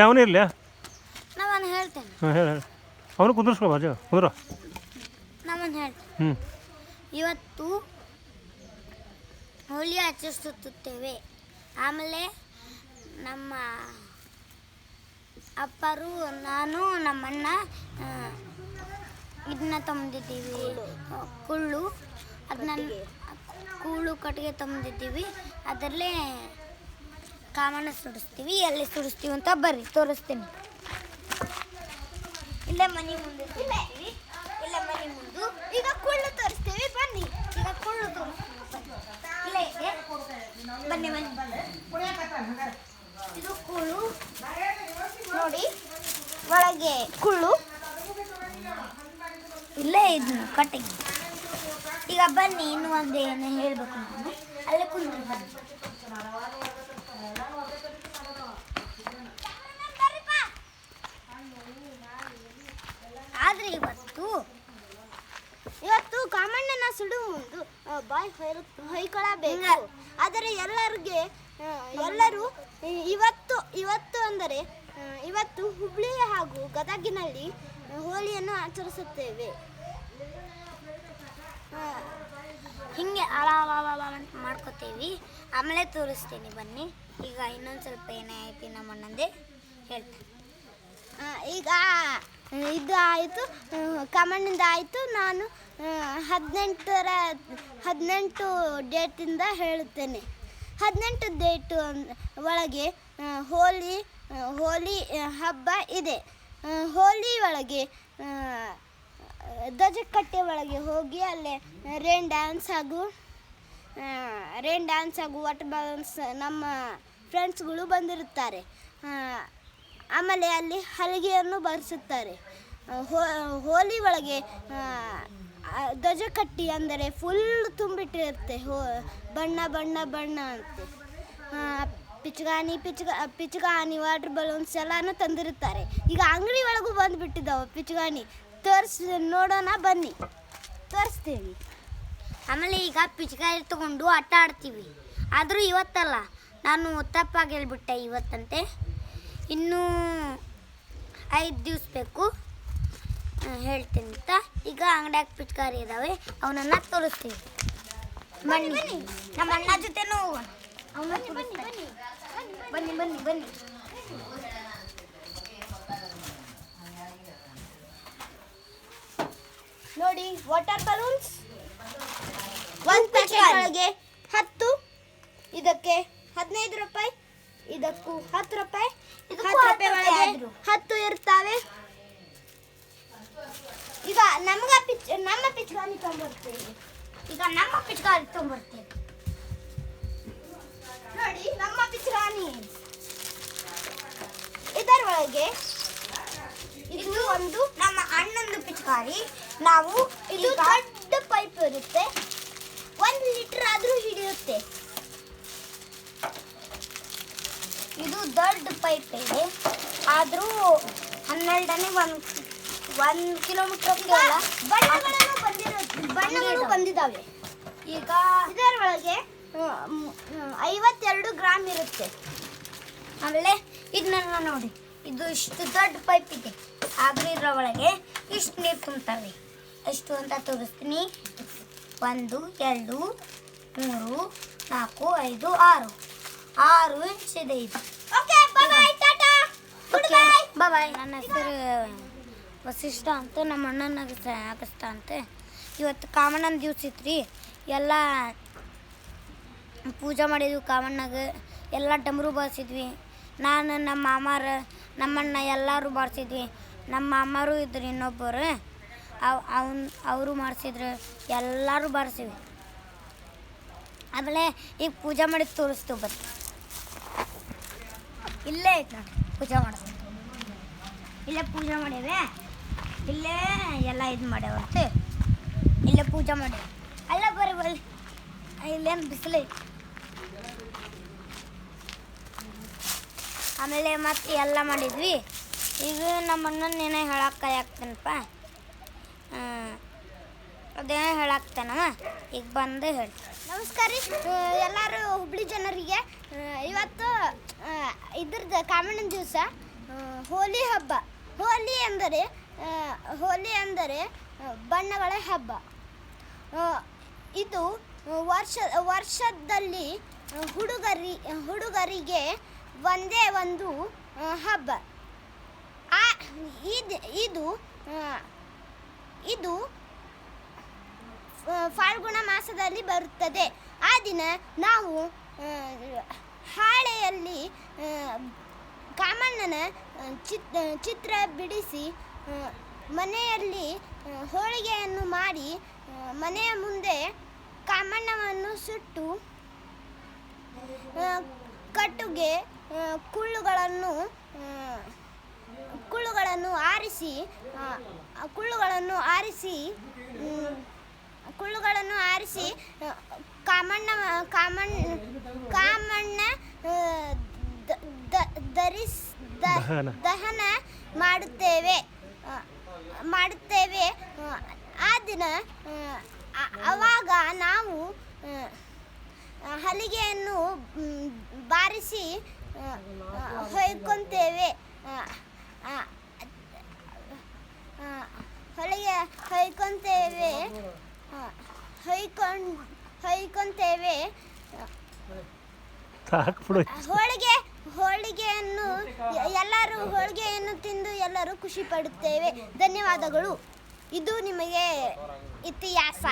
ಅವನು ಇರಲಿ ನಾನು ಹೇಳ್ತೇನೆ. ಹಾಂ ಹೇಳಿ ಹೇಳಿ ಅವನು ಕುಂದ್ರಿಸ್ಕೊ ಬಾಜು ಕುಂದ್ರ. ನಾನು ಹೇಳ್ತೇನೆ. ಇವತ್ತು ಹೋಳಿ ಆಚರಿಸುತ್ತೇವೆ. ಆಮೇಲೆ ನಮ್ಮ ಅಪ್ಪರು ನಾನು ನಮ್ಮಣ್ಣ ಇದನ್ನ ತಂದಿದ್ದೀವಿ, ಕುಳ್ಳು. ಅದನ್ನ ಕೂಳು ಕಟ್ಟಿಗೆ ತಂದಿದ್ದೀವಿ. ಅದರಲ್ಲೇ ಕಾಮಣ್ಣ ಸುಡಿಸ್ತೀವಿ. ಎಲ್ಲಿ ಸುಡಿಸ್ತೀವಿ ಅಂತ ಬರ್ರಿ ತೋರಿಸ್ತೀನಿ. ಇಲ್ಲೇ ಮನೆ ಮುಂದೆ ತೋರಿಸ್ತೀವಿ. ಇಲ್ಲೇ ಮನೆ ಮುಂದೆ ಈಗ ಕುಳ್ಳು ತೋರಿಸ್ತೀವಿ. ಬನ್ನಿ ಈಗ ಕುಳ್ಳು ತೋರಿಸ್ತೀವಿ. ಇಲ್ಲೇ ಇದೆ, ಬನ್ನಿ ಬನ್ನಿ. ಇದು ಕುಳ್ಳು ನೋಡಿ, ಒಳಗೆ ಕುಳ್ಳು, ಇಲ್ಲೇ ಇದು ಕಟ್ಟಿಗೆ. ಈಗ ಬನ್ನಿ, ಇನ್ನೂ ಒಂದು ಏನು ಹೇಳಬೇಕು ನಾನು. ಅಲ್ಲೇ ಕುಂದ್ರಿ ಬನ್ನಿ. ಆದರೆ ಇವತ್ತು ಕಾಮಣ್ಣನ ಸುಡುವ ಮುಂದೆ ಬಾಯಿ ಹೊಯ್ಕೊಳ್ಳಬೇಕು. ಆದರೆ ಎಲ್ಲರೂ ಇವತ್ತು ಅಂದರೆ ಇವತ್ತು ಹುಬ್ಳಿ ಹಾಗೂ ಗದಗಿನಲ್ಲಿ ಹೋಳಿಯನ್ನು ಆಚರಿಸುತ್ತೇವೆ. ಹಿಂಗೆ ಅಂತ ಮಾಡ್ಕೋತೀವಿ. ಆಮೇಲೆ ತೋರಿಸ್ತೀನಿ ಬನ್ನಿ. ಈಗ ಇನ್ನೊಂದು ಸ್ವಲ್ಪ ಏನೇ ಐತಿ ನಮ್ಮಣ್ಣಂದೆ ಹೇಳ್ತೇನೆ. ಈಗ ಇದು ಆಯಿತು, ಕಾಮಣ್ಣಿಂದ ಆಯಿತು. ನಾನು 18 ಡೇಟಿಂದ ಹೇಳುತ್ತೇನೆ. 18 ಡೇಟು ಒಳಗೆ ಹೋಳಿ ಹಬ್ಬ ಇದೆ. ಹೋಳಿ ಒಳಗೆ ಧ್ವಜಕಟ್ಟೆ ಒಳಗೆ ಹೋಗಿ ಅಲ್ಲೇ ರೇನ್ ಡ್ಯಾನ್ಸ್ ಹಾಗೂ ವಾಟರ್ ಬ್ಯಾಲೆನ್ಸ್ ನಮ್ಮ ಫ್ರೆಂಡ್ಸ್ಗಳು ಬಂದಿರುತ್ತಾರೆ. ಆಮೇಲೆ ಅಲ್ಲಿ ಹಲಗೆಯನ್ನು ಬರೆಸುತ್ತಾರೆ. ಹೋಳಿ ಒಳಗೆ ಧ್ವಜಕಟ್ಟಿ ಅಂದರೆ ಫುಲ್ ತುಂಬಿಟ್ಟಿರುತ್ತೆ. ಬಣ್ಣ ಅಂತೆ ಪಿಚ್ಗಾನಿ ವಾಟರ್ ಬಲೂನ್ಸ್ ಎಲ್ಲನೂ ತಂದಿರುತ್ತಾರೆ. ಈಗ ಅಂಗಡಿ ಒಳಗೂ ಬಂದುಬಿಟ್ಟಿದ್ದಾವೆ ಪಿಚ್ಗಾನಿ. ನೋಡೋಣ ಬನ್ನಿ, ತೋರಿಸ್ತೀವಿ. ಆಮೇಲೆ ಈಗ ಪಿಚ್ಕಾಯಿ ತಗೊಂಡು ಆಟ ಆಡ್ತೀವಿ. ಆದರೂ ಇವತ್ತಲ್ಲ, ನಾನು ತಪ್ಪಾಗಿ ಹೇಳ್ಬಿಟ್ಟೆ ಇವತ್ತಂತೆ. ಇನ್ನೂ 5 ದಿವಸ ಬೇಕು ಹೇಳ್ತೀನಿ ಅಂತ. ಈಗ ಅಂಗಡಿಯಾಗ ಪಿಚ್ಕಾರಿ ಇದ್ದಾವೆ, ಅವನನ್ನು ತೋರಿಸ್ತೀವಿ. ಬನ್ನಿ ನಮ್ಮ ಅಣ್ಣ ಜೊತೆನೂ ಬನ್ನಿ ಬನ್ನಿ ಬನ್ನಿ. ನೋಡಿ, ವಾಟರ್ ಬಲೂನ್ಸ್ ಒಂದು ಪ್ಯಾಕೆಟ್ ಒಳಗೆ 10, ಇದಕ್ಕೆ 15 ರೂಪಾಯಿ, ಇದಕ್ಕೂ 10 ರೂಪಾಯಿ. 10 ರೂಪಾಯಿ ಒಳಗೆ 10 ಇರ್ತಾವೆ. ಈಗ ನಮ್ಮ ಪಿಚ್ಕಾರಿ ತೊಗೊಂಬರ್ತೀವಿ. ನೋಡಿ, ನಮ್ಮ ಪಿಚ್ಕಾರಿ ಇದರ ಒಳಗೆ ಇದು ಒಂದು ನಮ್ಮ ಅಣ್ಣಂದು ಪಿಚ್ಕಾರಿ. ನಾವು ಇದು ದೊಡ್ಡ ಪೈಪ್ ಇರುತ್ತೆ, 1 ಲೀಟರ್ ಆದರೂ ಹಿಡಿಯುತ್ತೆ. ಇದು ದೊಡ್ಡ ಪೈಪ್ ಇದೆ, ಆದರೂ 12ನೇ 1 ಕಿಲೋಮೀಟರ್ ಬಣ್ಣಗಳು ಬಂದಿದ್ದಾವೆ. ಈಗ ಇದರ ಒಳಗೆ 52 ಗ್ರಾಮ್ ಇರುತ್ತೆ. ಆಮೇಲೆ ಇದನ್ನ ನೋಡಿ, ಇದು ಇಷ್ಟು ದೊಡ್ಡ ಪೈಪ್ ಇದೆ, ಆದರೂ ಇದರ ಒಳಗೆ ಇಷ್ಟು ನೀರು ತುಂಬ್ತವೆ. ಎಷ್ಟು ಅಂತ ತೋರಿಸ್ತೀನಿ. 1 2 3 4 5 6 ಇಂಚ್ ಇದೆ ಇದು. ಓಕೆ, ಬಾಯ್ ಟಾಟಾ, ಗುಡ್ ಬೈ ಬಾಯ್. ನನ್ನ ಹೆಸರು ವಸಿಷ್ಠ ಅಂತ, ನಮ್ಮ ಅಣ್ಣನ ಅಗಸ್ತ ಅಂತ. ಇವತ್ತು ಕಾಮಣ್ಣನ ದಿವಸ ಇತ್ತು. ಎಲ್ಲ ಪೂಜೆ ಮಾಡಿದ್ವಿ ಕಾಮಣ್ಣಗೆ. ಎಲ್ಲ ಡಮರು ಬಾರಿಸಿದ್ವಿ. ನಾನು, ನಮ್ಮ ಮಾಮಾರ, ನಮ್ಮಣ್ಣ ಎಲ್ಲರೂ ಬಾರಿಸಿದ್ವಿ. ನಮ್ಮ ಮಾಮರು ಇದ್ರು ಇನ್ನೊಬ್ಬರು, ಅವರು ಮಾಡಿಸಿದ್ರು, ಎಲ್ಲರೂ ಬಾರಿಸಿವಿ. ಆಮೇಲೆ ಈಗ ಪೂಜೆ ಮಾಡಿ ತೋರಿಸ್ತು ಬನ್ನಿ. ಇಲ್ಲೇ ಐತೆ ನೋಡಿ ಪೂಜೆ ಮಾಡಿಸ್ತೀವಿ. ಇಲ್ಲೇ ಪೂಜೆ ಮಾಡ್ಯಾವೆ, ಇಲ್ಲೇ ಎಲ್ಲ ಇದು ಮಾಡ್ಯಾವಂತೆ, ಇಲ್ಲೇ ಪೂಜೆ ಮಾಡ್ಯಾವ. ಅಲ್ಲ ಬರ್ರಿ ಇಲ್ಲೇನು ಬಿಸಿಲು. ಆಮೇಲೆ ಮತ್ತೆ ಎಲ್ಲ ಮಾಡಿದ್ವಿ. ಈಗ ನಮ್ಮ ಅಣ್ಣನ ಏನೇ ಹೇಳಕ್ಕೆ ಆಗ್ತಾನಪ್ಪ, ಅದೇನೋ ಹೇಳಾಕ್ತಾನವ, ಈಗ ಬಂದು ಹೇಳಿ. ನಮಸ್ಕಾರ ರೀ ಎಲ್ಲರೂ ಹುಬ್ಳಿ ಜನರಿಗೆ. ಇವತ್ತು ಇದ್ರದ್ದು ಕಾಮಣ್ಣನ ದಿವಸ, ಹೋಲಿ ಹಬ್ಬ. ಹೋಲಿ ಅಂದರೆ ಬಣ್ಣಗಳ ಹಬ್ಬ. ಇದು ವರ್ಷದಲ್ಲಿ ಹುಡುಗರಿಗೆ ಒಂದೇ ಒಂದು ಹಬ್ಬ. ಇದು ಫಾಲ್ಗುಣ ಮಾಸದಲ್ಲಿ ಬರುತ್ತದೆ. ಆ ದಿನ ನಾವು ಹಾಳೆಯಲ್ಲಿ ಕಾಮಣ್ಣನ ಚಿತ್ರ ಬಿಡಿಸಿ ಮನೆಯಲ್ಲಿ ಹೋಳಿಗೆಯನ್ನು ಮಾಡಿ ಮನೆಯ ಮುಂದೆ ಕಾಮಣ್ಣವನ್ನು ಸುಟ್ಟು ಕಟ್ಟುಗೆ ಕುಳ್ಳುಗಳನ್ನು ಆರಿಸಿ ಕಾಮಣ್ಣ ದಹನ ಮಾಡುತ್ತೇವೆ. ಆ ದಿನ ಆವಾಗ ನಾವು ಹಲಿಗೆಯನ್ನು ಬಾರಿಸಿ ಹೊಯ್ಕೊಂತೇವೆ. ಎಲ್ಲರೂ ಹೋಳಿಗೆಯನ್ನು ತಿಂದು ಎಲ್ಲರೂ ಖುಷಿ ಪಡುತ್ತೇವೆ. ಧನ್ಯವಾದಗಳು. ಇದು ನಿಮಗೆ ಇತಿಹಾಸ.